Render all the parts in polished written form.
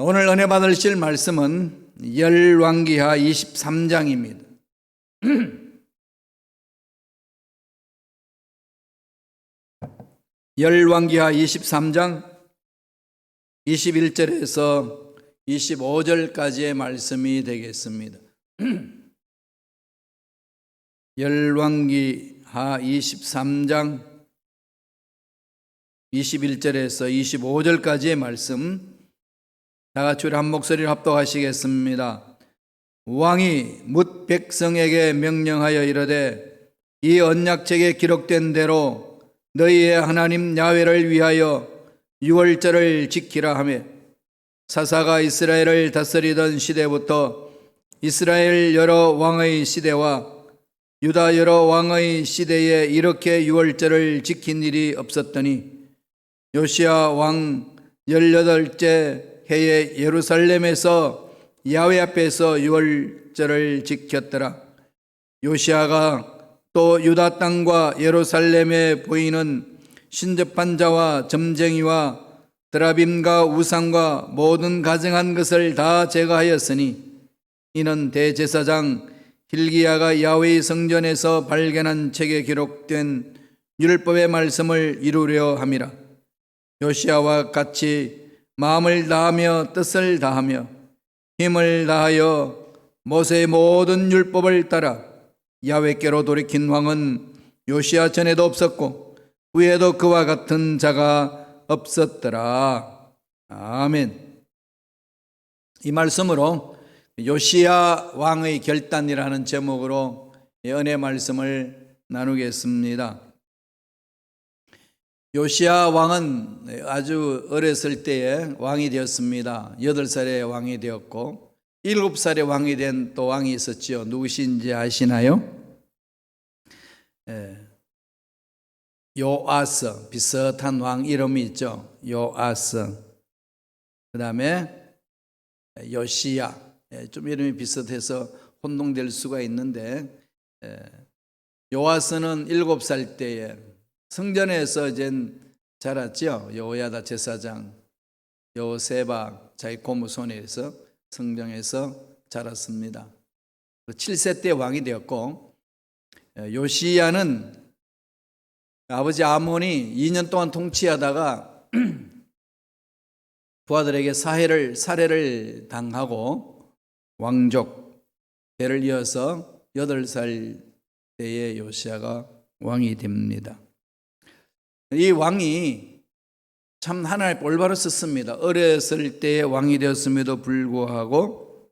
오늘 은혜 받으실 말씀은 열왕기하 23장입니다. 열왕기하 23장 21절에서 25절까지의 말씀이 되겠습니다. 열왕기하 23장 21절에서 25절까지의 말씀, 다 같이 우리 한 목소리를 합독하시겠습니다. 왕이 뭇 백성에게 명령하여 이르되 이 언약책에 기록된 대로 너희의 하나님 야훼를 위하여 유월절을 지키라 하며, 사사가 이스라엘을 다스리던 시대부터 이스라엘 여러 왕의 시대와 유다 여러 왕의 시대에 이렇게 유월절을 지킨 일이 없었더니 요시야 왕 18째 해에 예루살렘에서 야훼 앞에서 유월절을 지켰더라. 요시야가 또 유다 땅과 예루살렘에 보이는 신접한 자와 점쟁이와 드라빔과 우상과 모든 가증한 것을 다 제거하였으니, 이는 대제사장 hil기야가 야훼의 성전에서 발견한 책에 기록된 율법의 말씀을 이루려 함이라. 요시야와 같이 마음을 다하며 뜻을 다하며 힘을 다하여 모세의 모든 율법을 따라 야훼께로 돌이킨 왕은 요시야 전에도 없었고 후에도 그와 같은 자가 없었더라. 아멘. 이 말씀으로 요시야 왕의 결단이라는 제목으로 은혜 말씀을 나누겠습니다. 요시야 왕은 아주 어렸을 때에 왕이 되었습니다. 8살에 왕이 되었고 7살에 왕이 된 또 왕이 있었지요. 누구신지 아시나요? 요아스, 비슷한 왕 이름이 있죠. 요아스. 그 다음에 요시야, 좀 이름이 비슷해서 혼동될 수가 있는데, 요아스는 7살 때에 성전에서 이제 자랐죠. 여호야다 제사장 여호세바 자기 고모 손에서 성전에서 자랐습니다. 7세 때 왕이 되었고, 요시야는 아버지 아몬이 2년 동안 통치하다가 부하들에게 살해를 당하고 왕족 대를 이어서 8살 때에 요시야가 왕이 됩니다. 이 왕이 참 하나님 올바로 썼습니다. 어렸을 때에 왕이 되었음에도 불구하고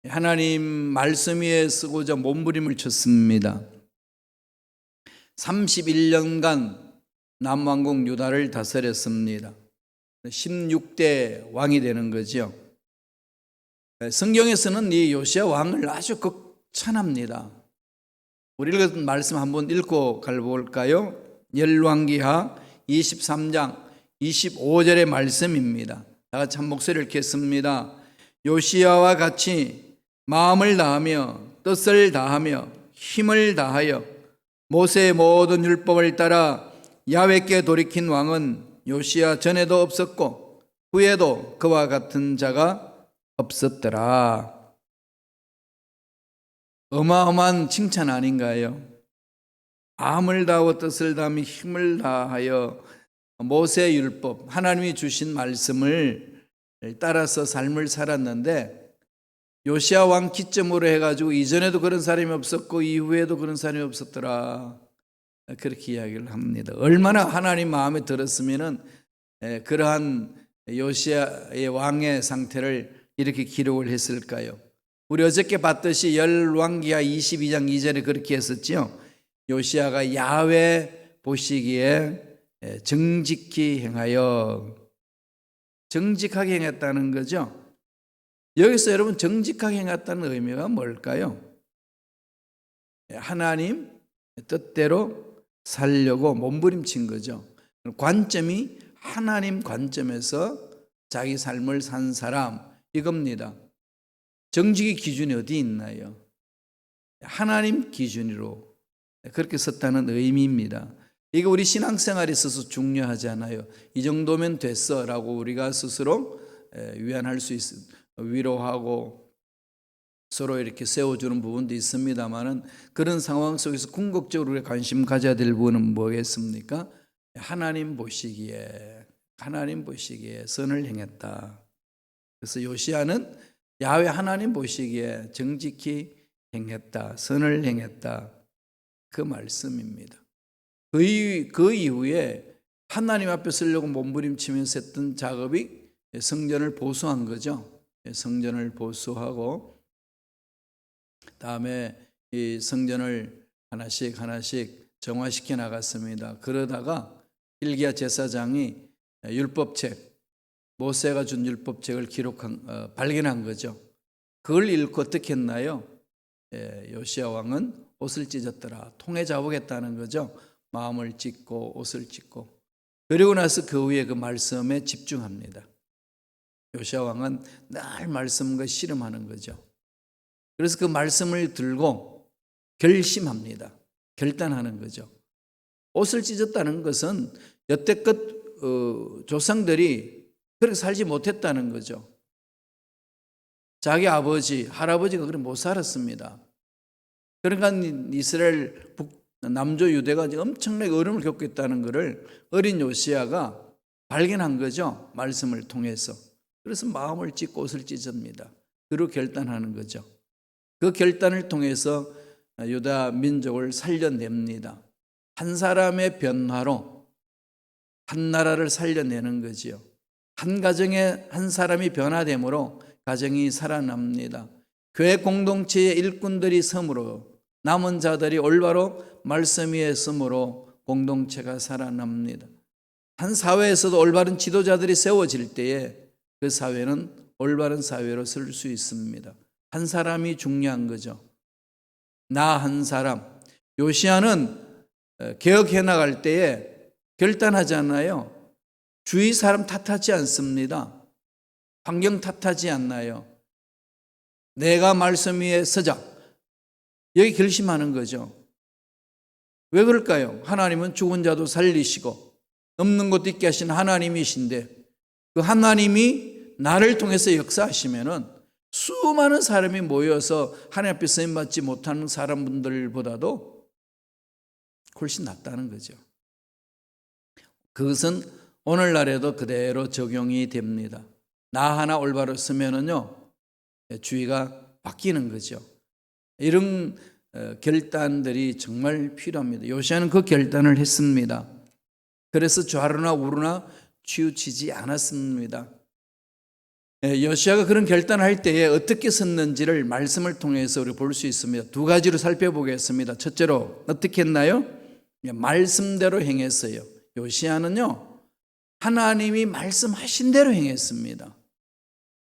하나님 말씀 위에 쓰고자 몸부림을 쳤습니다. 31년간 남왕국 유다를 다스렸습니다. 16대 왕이 되는 거죠. 성경에서는 이 요시야 왕을 아주 극찬합니다. 우리 읽은 말씀 한번 읽고 가볼까요? 열왕기하 23장 25절의 말씀입니다. 다 같이 한 목소리를 읽겠습니다. 요시야와 같이 마음을 다하며 뜻을 다하며 힘을 다하여 모세의 모든 율법을 따라 야훼께 돌이킨 왕은 요시야 전에도 없었고 후에도 그와 같은 자가 없었더라. 어마어마한 칭찬 아닌가요? 마음을 다하고 뜻을 다하며 힘을 다하여 모세의 율법, 하나님이 주신 말씀을 따라서 삶을 살았는데, 요시야 왕 기점으로 해가지고 이전에도 그런 사람이 없었고 이후에도 그런 사람이 없었더라, 그렇게 이야기를 합니다. 얼마나 하나님 마음에 들었으면은 그러한 요시야의 왕의 상태를 이렇게 기록을 했을까요? 우리 어저께 봤듯이 열왕기하 22장 2절에 그렇게 했었죠. 요시야가 야훼 보시기에 정직히 행하여, 정직하게 행했다는 거죠. 여기서 여러분 정직하게 행했다는 의미가 뭘까요? 하나님 뜻대로 살려고 몸부림친 거죠. 관점이 하나님 관점에서 자기 삶을 산 사람, 이겁니다. 정직의 기준이 어디 있나요? 하나님 기준으로 그렇게 썼다는 의미입니다. 이게 우리 신앙생활에 있어서 중요하지 않아요. 이 정도면 됐어 라고 우리가 스스로 위안할 수 위로하고 서로 이렇게 세워주는 부분도 있습니다만은 그런 상황 속에서 궁극적으로 우리가 관심 가져야 될 부분은 뭐겠습니까? 하나님 보시기에 선을 행했다. 그래서 요시야는 야훼 하나님 보시기에 정직히 행했다, 선을 행했다, 그 말씀입니다. 그 이후에 하나님 앞에 서려고 몸부림치면서 했던 작업이 성전을 보수한 거죠. 성전을 보수하고 다음에 이 성전을 하나씩 정화시켜 나갔습니다. 그러다가 hil기야 제사장이 율법책, 모세가 준 율법책을 발견한 거죠. 그걸 읽고 어떻게 했나요? 요시야 왕은 옷을 찢었더라. 통에 잡으겠다는 거죠. 마음을 찢고 옷을 찢고. 그리고 나서 그 후에 그 말씀에 집중합니다. 요시야 왕은 늘 말씀과 씨름하는 거죠. 그래서 그 말씀을 들고 결심합니다. 결단하는 거죠. 옷을 찢었다는 것은 여태껏 조상들이 그렇게 살지 못했다는 거죠. 자기 아버지, 할아버지가 그렇게 못 살았습니다. 그러니까 이스라엘 남조 유대가 엄청나게 어려움을 겪고 있다는 것을 어린 요시야가 발견한 거죠. 말씀을 통해서. 그래서 마음을 찢고 옷을 찢습니다. 그리고 결단하는 거죠. 그 결단을 통해서 유다 민족을 살려냅니다. 한 사람의 변화로 한 나라를 살려내는 거지요. 한 가정에 한 사람이 변화됨으로 가정이 살아납니다. 교회 공동체의 일꾼들이 섬으로 남은 자들이 올바로 말씀 위에 섬으로 공동체가 살아납니다. 한 사회에서도 올바른 지도자들이 세워질 때에 그 사회는 올바른 사회로 설 수 있습니다. 한 사람이 중요한 거죠. 나 한 사람. 요시야는 개혁해 나갈 때에 결단하지 않아요. 주위 사람 탓하지 않습니다. 환경 탓하지 않나요. 내가 말씀 위에 서자. 여기 결심하는 거죠. 왜 그럴까요? 하나님은 죽은 자도 살리시고 없는 것도 있게 하신 하나님이신데 그 하나님이 나를 통해서 역사하시면은 수많은 사람이 모여서 하나님 앞에 쓰임받지 못하는 사람분들보다도 훨씬 낫다는 거죠. 그것은 오늘날에도 그대로 적용이 됩니다. 나 하나 올바로 쓰면은요, 주의가 바뀌는 거죠. 이런 결단들이 정말 필요합니다. 요시야는 그 결단을 했습니다. 그래서 좌로나 우로나 치우치지 않았습니다. 요시야가 그런 결단을 할 때에 어떻게 섰는지를 말씀을 통해서 우리 볼 수 있습니다. 두 가지로 살펴보겠습니다. 첫째로 어떻게 했나요? 말씀대로 행했어요. 요시야는요, 하나님이 말씀하신 대로 행했습니다.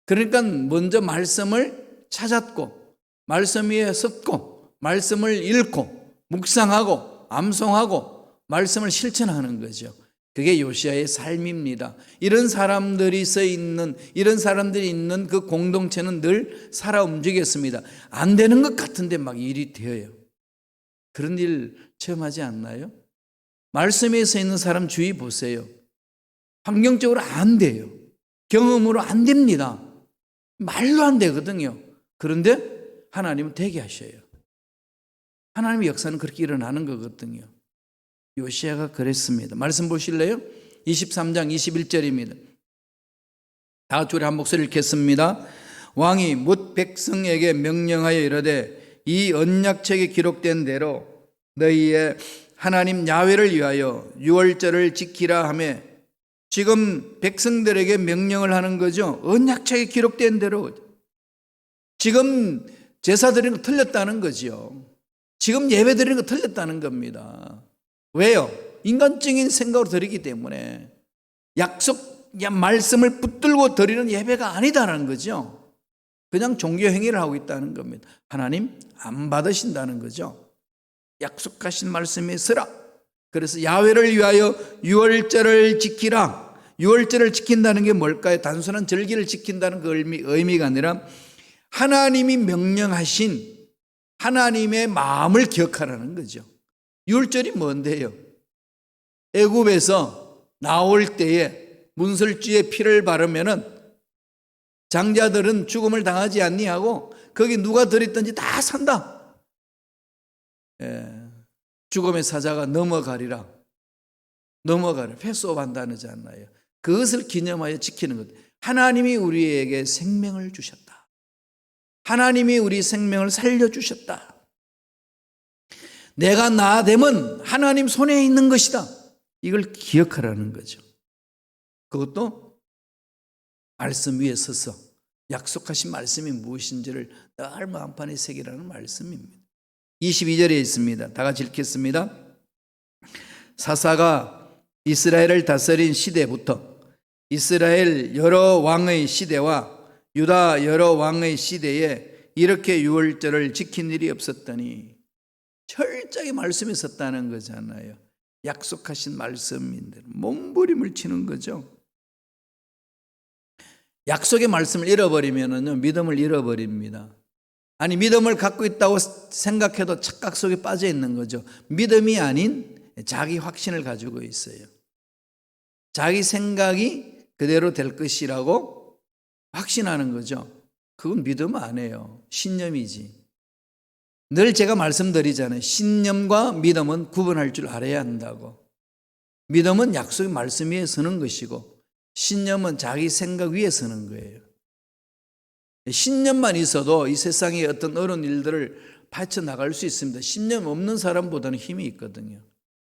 그러니까 먼저 말씀을 찾았고 말씀 위에 섰고 말씀을 읽고 묵상하고 암송하고 말씀을 실천하는 거죠. 그게 요시야의 삶입니다. 이런 사람들이 있는 그 공동체는 늘 살아 움직였습니다. 안 되는 것 같은데 막 일이 되어요. 그런 일 체험하지 않나요? 말씀에 서 있는 사람 주위 보세요. 환경적으로 안 돼요. 경험으로 안 됩니다. 말로 안 되거든요. 그런데 하나님은 되게 하셔요. 하나님의 역사는 그렇게 일어나는 거거든요. 요시야가 그랬습니다. 말씀 보실래요? 23장 21절입니다. 다 같이 우리 한 목소리 읽겠습니다. 왕이 뭇 백성에게 명령하여 이르되 이 언약책에 기록된 대로 너희의 하나님 야훼를 위하여 유월절을 지키라 하며, 지금 백성들에게 명령을 하는 거죠. 언약책에 기록된 대로. 지금 제사 드리는 거 틀렸다는 거죠. 지금 예배 드리는 거 틀렸다는 겁니다. 왜요? 인간적인 생각으로 드리기 때문에 말씀을 붙들고 드리는 예배가 아니다라는 거죠. 그냥 종교 행위를 하고 있다는 겁니다. 하나님 안 받으신다는 거죠. 약속하신 말씀에 서라. 그래서 야훼를 위하여 유월절을 지키라. 유월절을 지킨다는 게 뭘까요? 단순한 절기를 지킨다는 그 의미가 아니라 하나님이 명령하신 하나님의 마음을 기억하라는 거죠. 유월절이 뭔데요? 애굽에서 나올 때에 문설주에 피를 바르면은 장자들은 죽음을 당하지 않니하고 거기 누가 들있든지 다 산다. 죽음의 사자가 넘어가리라. 패스오브한다는 지 않나요? 그것을 기념하여 지키는 것. 하나님이 우리에게 생명을 주셨다. 하나님이 우리 생명을 살려주셨다. 내가 나되면 하나님 손에 있는 것이다. 이걸 기억하라는 거죠. 그것도 말씀 위에 서서 약속하신 말씀이 무엇인지를 늘 마음판에 새기라는 말씀입니다. 22절에 있습니다. 다 같이 읽겠습니다. 사사가 이스라엘을 다스린 시대부터 이스라엘 여러 왕의 시대와 유다 여러 왕의 시대에 이렇게 유월절을 지킨 일이 없었더니, 철저히 말씀에 섰다는 거잖아요. 약속하신 말씀인데 몸부림을 치는 거죠. 약속의 말씀을 잃어버리면 믿음을 잃어버립니다. 아니, 믿음을 갖고 있다고 생각해도 착각 속에 빠져 있는 거죠. 믿음이 아닌 자기 확신을 가지고 있어요. 자기 생각이 그대로 될 것이라고 확신하는 거죠. 그건 믿음 아니에요. 신념이지. 늘 제가 말씀드리잖아요. 신념과 믿음은 구분할 줄 알아야 한다고. 믿음은 약속의 말씀 위에 서는 것이고, 신념은 자기 생각 위에 서는 거예요. 신념만 있어도 이 세상에 어떤 어려운 일들을 파헤쳐나갈 수 있습니다. 신념 없는 사람보다는 힘이 있거든요.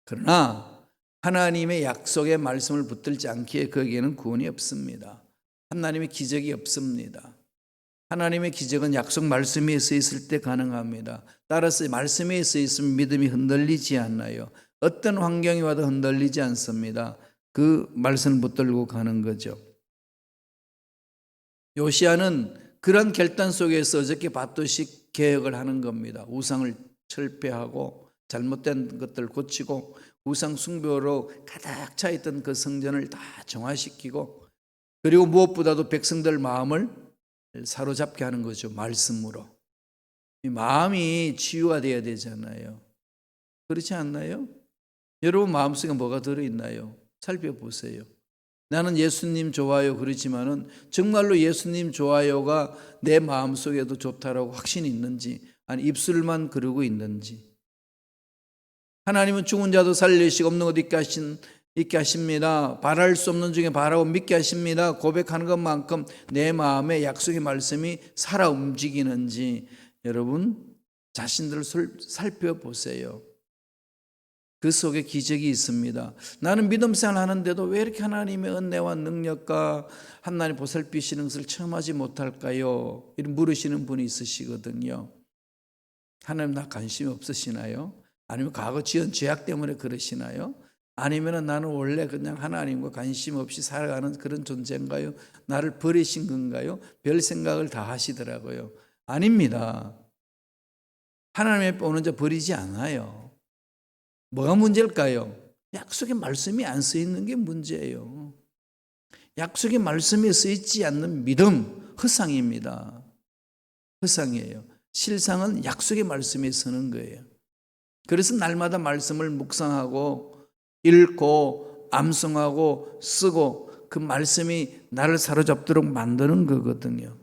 그러나 하나님의 약속의 말씀을 붙들지 않기에 거기에는 구원이 없습니다. 하나님의 기적이 없습니다. 하나님의 기적은 약속 말씀에 서 있을 때 가능합니다. 따라서 말씀에 서 있으면 믿음이 흔들리지 않나요? 어떤 환경이 와도 흔들리지 않습니다. 그 말씀을 붙들고 가는 거죠. 요시야는 그런 결단 속에서 어저께 봤듯이 개혁을 하는 겁니다. 우상을 철폐하고 잘못된 것들을 고치고 우상 숭배로 가득 차 있던 그 성전을 다 정화시키고, 그리고 무엇보다도 백성들 마음을 사로잡게 하는 거죠. 말씀으로. 이 마음이 치유가 되어야 되잖아요. 그렇지 않나요? 여러분 마음속에 뭐가 들어있나요? 살펴보세요. 나는 예수님 좋아요 그러지만은 정말로 예수님 좋아요가 내 마음속에도 좋다라고 확신이 있는지, 아니 입술만 그러고 있는지. 하나님은 죽은 자도 살리시고 없는 것 있게 하십니다. 바랄 수 없는 중에 바라고 믿게 하십니다. 고백하는 것만큼 내 마음에 약속의 말씀이 살아 움직이는지 여러분 자신들을 살펴보세요. 그 속에 기적이 있습니다. 나는 믿음 생활 하는데도 왜 이렇게 하나님의 은혜와 능력과 하나님 보살피시는 것을 체험하지 못할까요? 이런 물으시는 분이 있으시거든요. 하나님 나 관심이 없으시나요? 아니면 과거 지은 죄악 때문에 그러시나요? 아니면 나는 원래 그냥 하나님과 관심 없이 살아가는 그런 존재인가요? 나를 버리신 건가요? 별 생각을 다 하시더라고요. 아닙니다. 하나님의 오는 자 버리지 않아요. 뭐가 문제일까요? 약속의 말씀이 안 써 있는 게 문제예요. 약속의 말씀에 써 있지 않는 믿음, 허상입니다. 허상이에요. 실상은 약속의 말씀에 서는 거예요. 그래서 날마다 말씀을 묵상하고 읽고 암송하고 쓰고 그 말씀이 나를 사로잡도록 만드는 거거든요.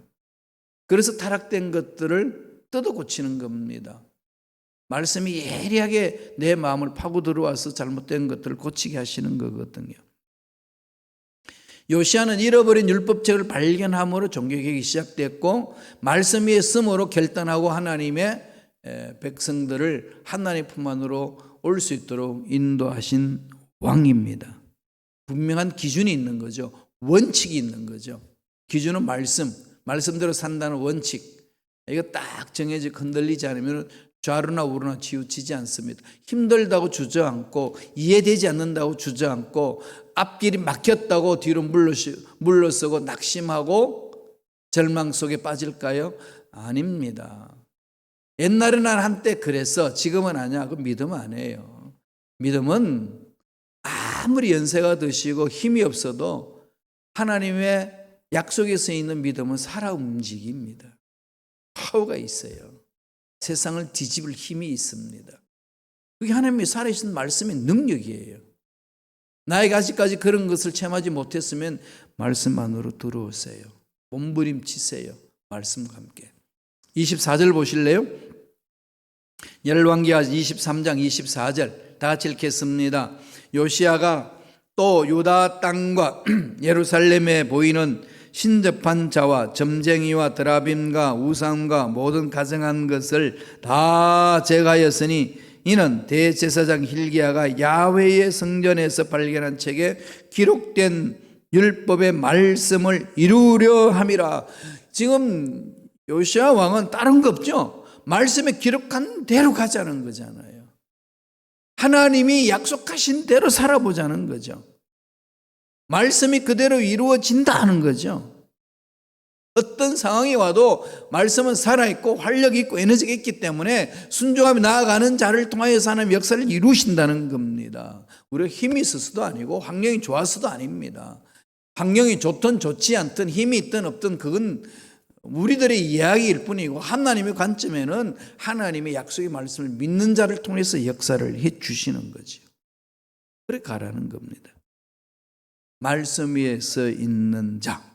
그래서 타락된 것들을 뜯어 고치는 겁니다. 말씀이 예리하게 내 마음을 파고 들어와서 잘못된 것들을 고치게 하시는 거거든요. 요시야는 잃어버린 율법책을 발견함으로 종교개혁이 시작됐고, 말씀 위에 씀으로 결단하고 하나님의 백성들을 하나님 품 안으로 올 수 있도록 인도하신 왕입니다. 분명한 기준이 있는 거죠. 원칙이 있는 거죠. 기준은 말씀대로 산다는 원칙. 이거 딱 정해져 흔들리지 않으면 좌로나 우로나 치우치지 않습니다. 힘들다고 주저앉고 이해되지 않는다고 주저앉고 앞길이 막혔다고 뒤로 물러서고 낙심하고 절망 속에 빠질까요? 아닙니다. 옛날에는 한때 그랬어. 지금은 아니야. 그건 믿음 아니에요. 믿음은 아무리 연세가 드시고 힘이 없어도 하나님의 약속에 서 있는 믿음은 살아 움직입니다. 파워가 있어요. 세상을 뒤집을 힘이 있습니다. 그게 하나님의 살아계신 말씀의 능력이에요. 나에게 아직까지 그런 것을 체험하지 못했으면 말씀 안으로 들어오세요. 몸부림치세요. 말씀과 함께. 24절 보실래요? 열왕기하 23장 24절 다 같이 읽겠습니다. 요시야가 또 유다 땅과 예루살렘에 보이는 신접한 자와 점쟁이와 드라빔과 우상과 모든 가증한 것을 다 제거하였으니 이는 대제사장 hil기야가 야훼의 성전에서 발견한 책에 기록된 율법의 말씀을 이루려 함이라. 지금 요시야 왕은 다른 거 없죠. 말씀에 기록한 대로 가자는 거잖아요. 하나님이 약속하신 대로 살아보자는 거죠. 말씀이 그대로 이루어진다는 거죠. 어떤 상황이 와도 말씀은 살아있고 활력이 있고 에너지가 있기 때문에 순종하며 나아가는 자를 통하여서 하나님 역사를 이루신다는 겁니다. 우리가 힘이 있어서도 아니고 환경이 좋아서도 아닙니다. 환경이 좋든 좋지 않든 힘이 있든 없든 그건 우리들의 이야기일 뿐이고 하나님의 관점에는 하나님의 약속의 말씀을 믿는 자를 통해서 역사를 해 주시는 거죠. 그렇게 가라는 겁니다. 말씀 위에 서 있는 자.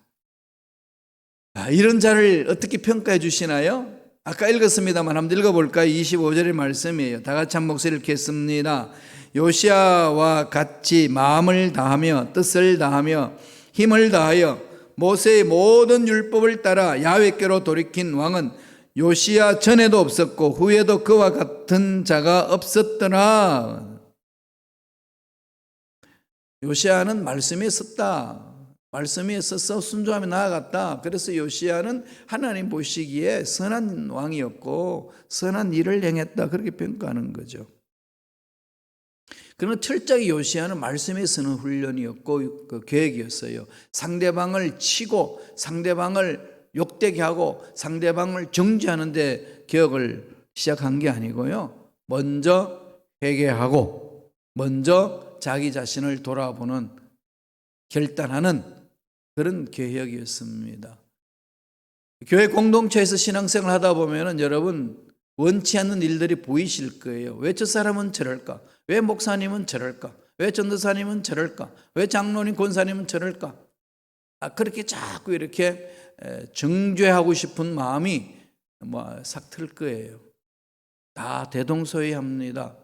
이런 자를 어떻게 평가해 주시나요? 아까 읽었습니다만 한번 읽어볼까요? 25절의 말씀이에요. 다 같이 한 목소리 읽겠습니다. 요시야와 같이 마음을 다하며 뜻을 다하며 힘을 다하여 모세의 모든 율법을 따라 야훼께로 돌이킨 왕은 요시야 전에도 없었고 후에도 그와 같은 자가 없었더라. 요시야는 말씀에 섰다. 말씀에 서서 순종하며 나아갔다. 그래서 요시야는 하나님 보시기에 선한 왕이었고 선한 일을 행했다. 그렇게 평가하는 거죠. 그러나 철저히 요시야는 말씀에 서는 훈련이었고 그 계획이었어요. 상대방을 치고 상대방을 욕되게 하고 상대방을 정죄하는 데 개혁을 시작한 게 아니고요. 먼저 회개하고 먼저 자기 자신을 돌아보는 결단하는 그런 개혁이었습니다. 교회 공동체에서 신앙생활 하다 보면 여러분 원치 않는 일들이 보이실 거예요. 왜 저 사람은 저럴까? 왜 목사님은 저럴까? 왜 전도사님은 저럴까? 왜 장로님, 권사님은 저럴까? 그렇게 자꾸 이렇게 정죄하고 싶은 마음이 싹 틀 거예요. 다 대동소이합니다.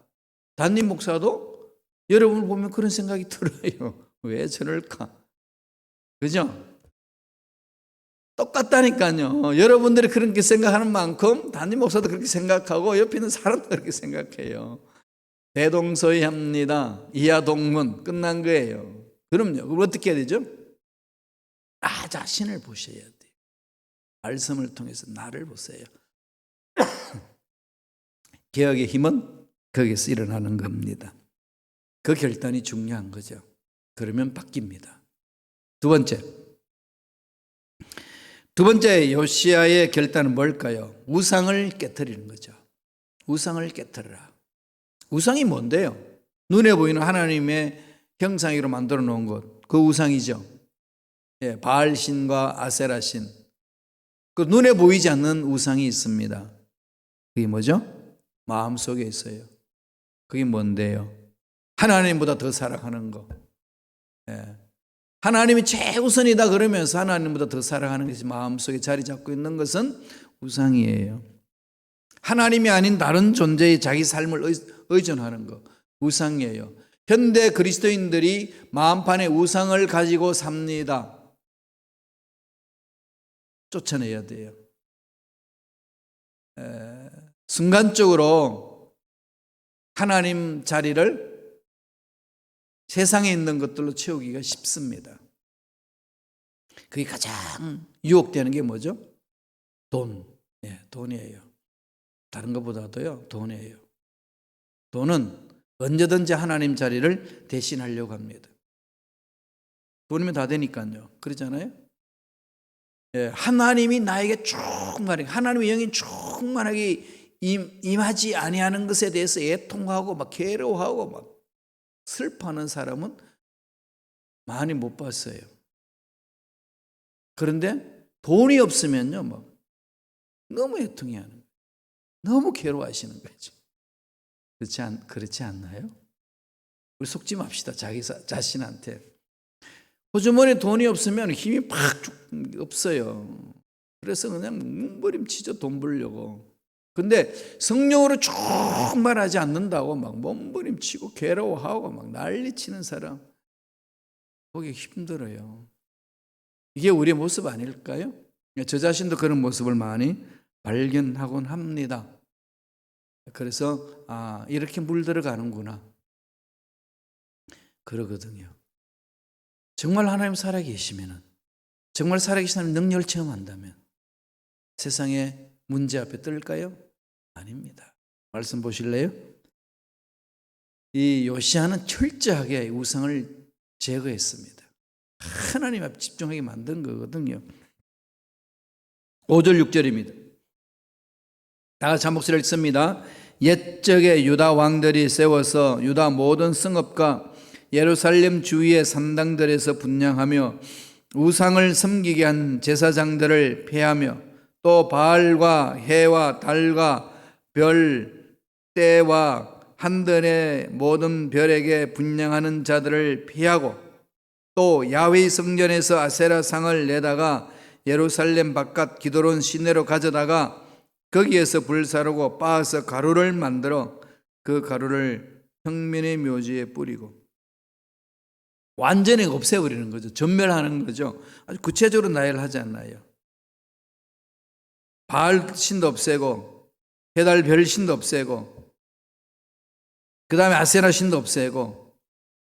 담임 목사도 여러분을 보면 그런 생각이 들어요. 왜 저럴까? 그죠? 똑같다니까요. 여러분들이 그렇게 생각하는 만큼 담임 목사도 그렇게 생각하고 옆에 있는 사람도 그렇게 생각해요. 대동소이합니다. 이하동문 끝난 거예요. 그럼요. 그럼 어떻게 해야 되죠? 나 자신을 보셔야 돼요. 말씀을 통해서 나를 보세요. 개혁의 힘은 거기서 일어나는 겁니다. 그 결단이 중요한 거죠. 그러면 바뀝니다. 두 번째 요시야의 결단은 뭘까요? 우상을 깨트리는 거죠. 우상을 깨트려라. 우상이 뭔데요? 눈에 보이는 하나님의 형상으로 만들어 놓은 것, 그 우상이죠. 바알신과 아세라신. 그 눈에 보이지 않는 우상이 있습니다. 그게 뭐죠? 마음속에 있어요. 그게 뭔데요? 하나님보다 더 사랑하는 거. 하나님이 최우선이다 그러면서 하나님보다 더 사랑하는 것이 마음속에 자리 잡고 있는 것은 우상이에요. 하나님이 아닌 다른 존재의 자기 삶을 의존하는 것, 우상이에요. 현대 그리스도인들이 마음판에 우상을 가지고 삽니다. 쫓아내야 돼요. 순간적으로 하나님 자리를 세상에 있는 것들로 채우기가 쉽습니다. 그게 가장 유혹되는 게 뭐죠? 돈이에요. 다른 것보다도요, 돈이에요. 돈은 언제든지 하나님 자리를 대신하려고 합니다. 돈이면 다 되니까요. 그러잖아요. 하나님이 나에게 충만하게, 하나님의 영이 충만하게 임하지 아니하는 것에 대해서 애통하고 막 괴로워하고 막 슬퍼하는 사람은 많이 못 봤어요. 그런데 돈이 없으면요, 막 너무 애통해 하는 거예요. 너무 괴로워하시는 거죠. 그렇지 않나요? 우리 속지 맙시다. 자기 자신한테. 호주머니에 돈이 없으면 힘이 팍 없어요. 그래서 그냥 몸부림치죠, 돈 벌려고. 근데 성령으로 충만하지 않는다고 막 몸부림치고 괴로워하고 막 난리치는 사람, 보기 힘들어요. 이게 우리의 모습 아닐까요? 저 자신도 그런 모습을 많이 발견하곤 합니다. 그래서 이렇게 물들어가는구나 그러거든요. 정말 하나님 살아계시면은, 정말 살아계신 하나님 능력을 체험한다면 세상의 문제 앞에 뜰까요? 아닙니다. 말씀 보실래요? 이 요시야는 철저하게 우상을 제거했습니다. 하나님 앞에 집중하게 만든 거거든요. 5절 6절입니다. 다 같이 한 목소리를 읽습니다. 옛적에 유다 왕들이 세워서 유다 모든 성읍과 예루살렘 주위의 산당들에서 분향하며 우상을 섬기게 한 제사장들을 폐하며 또 바알과 해와 달과 별, 때와 하늘의 모든 별에게 분향하는 자들을 피하고 또 야훼 성전에서 아세라 상을 내다가 예루살렘 바깥 기드론 시내로 가져다가 거기에서 불사르고 빻아서 가루를 만들어 그 가루를 평민의 묘지에 뿌리고 완전히 없애버리는 거죠. 전멸하는 거죠. 아주 구체적으로 나열하지 않나요? 바알 신도 없애고 해달 별 신도 없애고 그 다음에 아세라 신도 없애고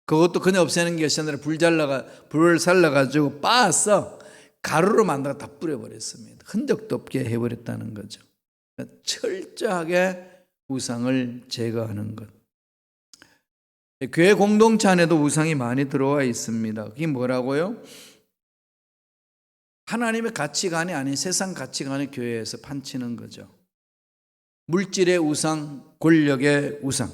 그것도 그냥 없애는 것이 아니라 불을 살라가지고 빻아서 가루로 만들어 다 뿌려버렸습니다. 흔적도 없게 해버렸다는 거죠. 철저하게 우상을 제거하는 것. 교회 공동체 안에도 우상이 많이 들어와 있습니다. 그게 뭐라고요? 하나님의 가치관이 아닌 세상 가치관을 교회에서 판치는 거죠. 물질의 우상, 권력의 우상.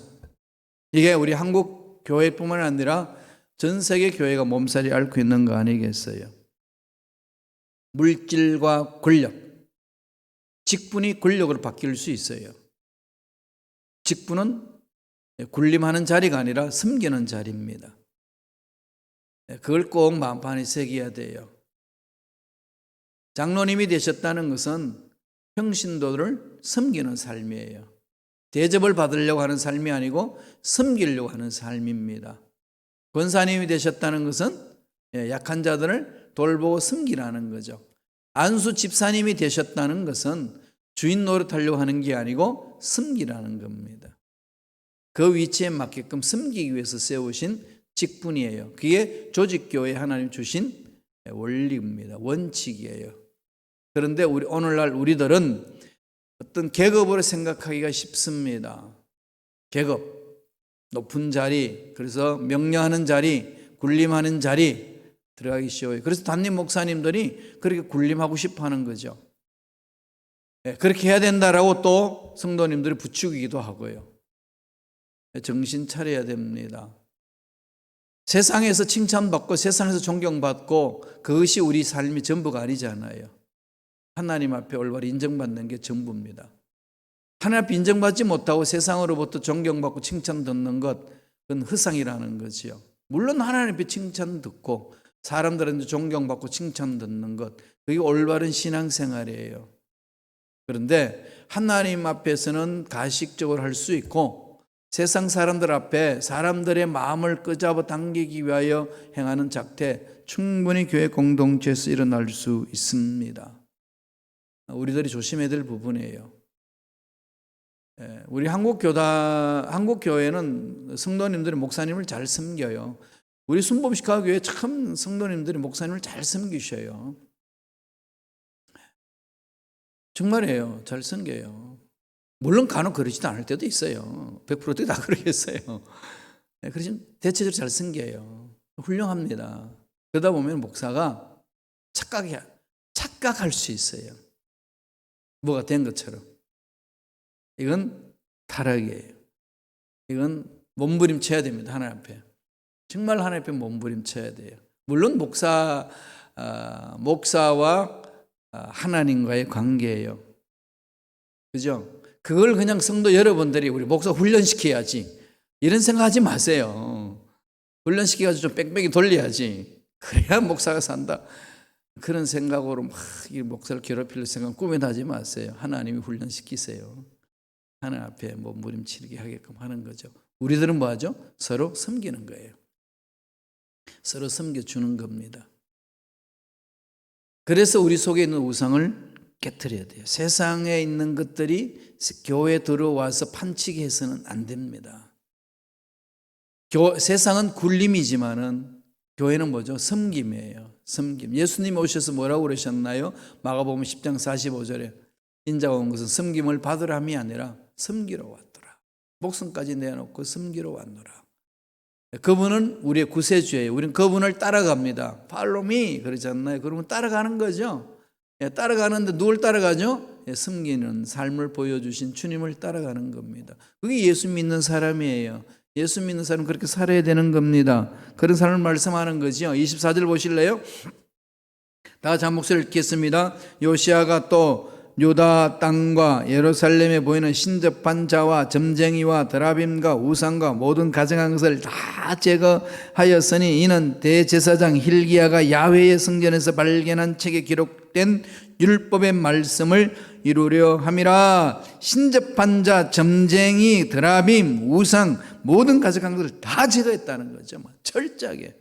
이게 우리 한국 교회뿐만 아니라 전 세계 교회가 몸살이 앓고 있는 거 아니겠어요? 물질과 권력. 직분이 권력으로 바뀔 수 있어요. 직분은 군림하는 자리가 아니라 섬기는 자리입니다. 그걸 꼭 마음판에 새겨야 돼요. 장로님이 되셨다는 것은 평신도를 섬기는 삶이에요. 대접을 받으려고 하는 삶이 아니고 섬기려고 하는 삶입니다. 권사님이 되셨다는 것은 약한 자들을 돌보고 섬기라는 거죠. 안수 집사님이 되셨다는 것은 주인 노릇하려고 하는 게 아니고 섬기라는 겁니다. 그 위치에 맞게끔 섬기기 위해서 세우신 직분이에요. 그게 조직교회 하나님 주신 원리입니다. 원칙이에요. 그런데 오늘날 우리들은 어떤 계급으로 생각하기가 쉽습니다. 계급, 높은 자리, 그래서 명령하는 자리, 군림하는 자리 들어가기 쉬워요. 그래서 담임 목사님들이 그렇게 군림하고 싶어 하는 거죠. 그렇게 해야 된다라고 또 성도님들이 부추기기도 하고요. 정신 차려야 됩니다. 세상에서 칭찬받고 세상에서 존경받고 그것이 우리 삶이 전부가 아니잖아요. 하나님 앞에 올바로 인정받는 게 전부입니다. 하나님 앞에 인정받지 못하고 세상으로부터 존경받고 칭찬 듣는 것, 그건 허상이라는 거지요. 물론 하나님 앞에 칭찬 듣고 사람들한테 존경받고 칭찬 듣는 것, 그게 올바른 신앙생활이에요. 그런데 하나님 앞에서는 가식적으로 할 수 있고 세상 사람들 앞에 사람들의 마음을 끄잡아 당기기 위하여 행하는 작태, 충분히 교회 공동체에서 일어날 수 있습니다. 우리들이 조심해야 될 부분이에요. 우리 한국교회는 성도님들이 목사님을 잘 섬겨요. 우리 순복음식화교회 참 성도님들이 목사님을 잘 섬기셔요. 정말이에요. 잘 섬겨요. 물론 간혹 그러지도 않을 때도 있어요. 100% 다 그러겠어요. 그렇지만 대체적으로 잘 섬겨요. 훌륭합니다. 그러다 보면 목사가 착각할 수 있어요. 뭐가 된 것처럼. 이건 타락이에요. 이건 몸부림쳐야 됩니다. 하나님 앞에. 정말 하나님 앞에 몸부림쳐야 돼요. 물론 목사와 하나님과의 관계예요. 그죠? 그걸 그냥 성도 여러분들이 우리 목사 훈련시켜야지 이런 생각하지 마세요. 훈련시켜가지고 좀 뺑뺑이 돌려야지. 그래야 목사가 산다. 그런 생각으로 막 이 목사를 괴롭힐 생각 꿈에도 하지 마세요. 하나님이 훈련시키세요. 하나님 앞에 뭐 무림치게 하게끔 하는 거죠. 우리들은 뭐 하죠? 서로 섬기는 거예요. 서로 섬겨주는 겁니다. 그래서 우리 속에 있는 우상을 깨트려야 돼요. 세상에 있는 것들이 교회에 들어와서 판치게 해서는 안 됩니다. 세상은 굴림이지만은 교회는 뭐죠? 섬김이에요. 섬김. 예수님이 오셔서 뭐라고 그러셨나요? 마가복음 10장 45절에 인자가 온 것은 섬김을 받으라 함이 아니라 섬기러 왔더라. 목숨까지 내놓고 섬기러 왔노라. 그분은 우리의 구세주예요. 우리는 그분을 따라갑니다. Follow me 그러지 않나요? 그러면 따라가는 거죠. 따라가는데 누굴 따라가죠? 섬기는 삶을 보여주신 주님을 따라가는 겁니다. 그게 예수 믿는 사람이에요. 예수 믿는 사람은 그렇게 살아야 되는 겁니다. 그런 삶을 말씀하는 거죠. 24절 보실래요? 다 같이 한 목소리를 읽겠습니다. 요시아가 또 유다 땅과 예루살렘에 보이는 신접한 자와 점쟁이와 드라빔과 우상과 모든 가증한 것을 다 제거하였으니 이는 대제사장 hil기야가 야훼의 성전에서 발견한 책에 기록된 율법의 말씀을 이루려 함이라. 신접한 자, 점쟁이, 드라빔, 우상 모든 가증한 것을 다 제거했다는 거죠. 철저하게.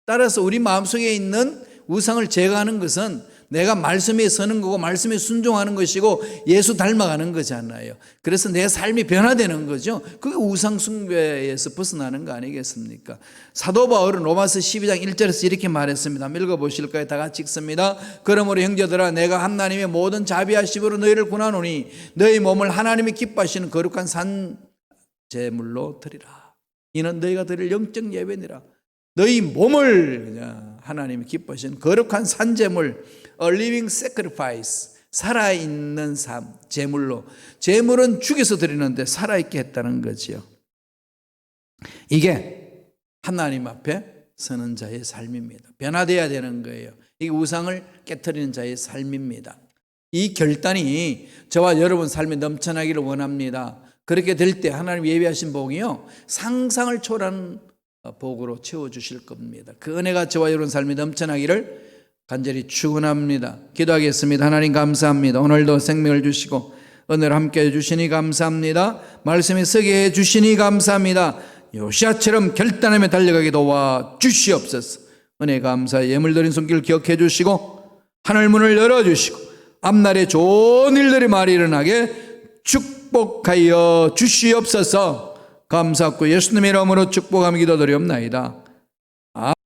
따라서 우리 마음속에 있는 우상을 제거하는 것은 내가 말씀에 서는 거고 말씀에 순종하는 것이고 예수 닮아가는 거잖아요. 그래서 내 삶이 변화되는 거죠. 그게 우상 숭배에서 벗어나는 거 아니겠습니까? 사도 바울은 로마서 12장 1절에서 이렇게 말했습니다. 한번 읽어보실까요? 다 같이 읽습니다. 그러므로 형제들아 내가 하나님의 모든 자비하심으로 너희를 권하노니 너희 몸을 하나님이 기뻐하시는 거룩한 산 제물로 드리라. 이는 너희가 드릴 영적 예배니라. 너희 몸을 그냥 하나님이 기뻐하시는 거룩한 산제물, a living sacrifice, 살아있는 삶, 제물로. 제물은 죽여서 드리는데 살아있게 했다는 거지요. 이게 하나님 앞에 서는 자의 삶입니다. 변화되어야 되는 거예요. 이게 우상을 깨트리는 자의 삶입니다. 이 결단이 저와 여러분 삶에 넘쳐나기를 원합니다. 그렇게 될 때 하나님 예비하신 복이요, 상상을 초월하는 복으로 채워주실 겁니다. 그 은혜가 저와 여러분 삶에 넘쳐나기를 간절히 축원합니다. 기도하겠습니다. 하나님 감사합니다. 오늘도 생명을 주시고 은혜를 함께 해주시니 감사합니다. 말씀에 서게 해주시니 감사합니다. 요시아처럼 결단하며 달려가게 도와 주시옵소서. 은혜 감사 예물 드린 손길 기억해 주시고 하늘 문을 열어주시고 앞날에 좋은 일들이 많이 일어나게 축복하여 주시옵소서. 감사하고 예수님의 이름으로 축복하며 기도드리옵나이다.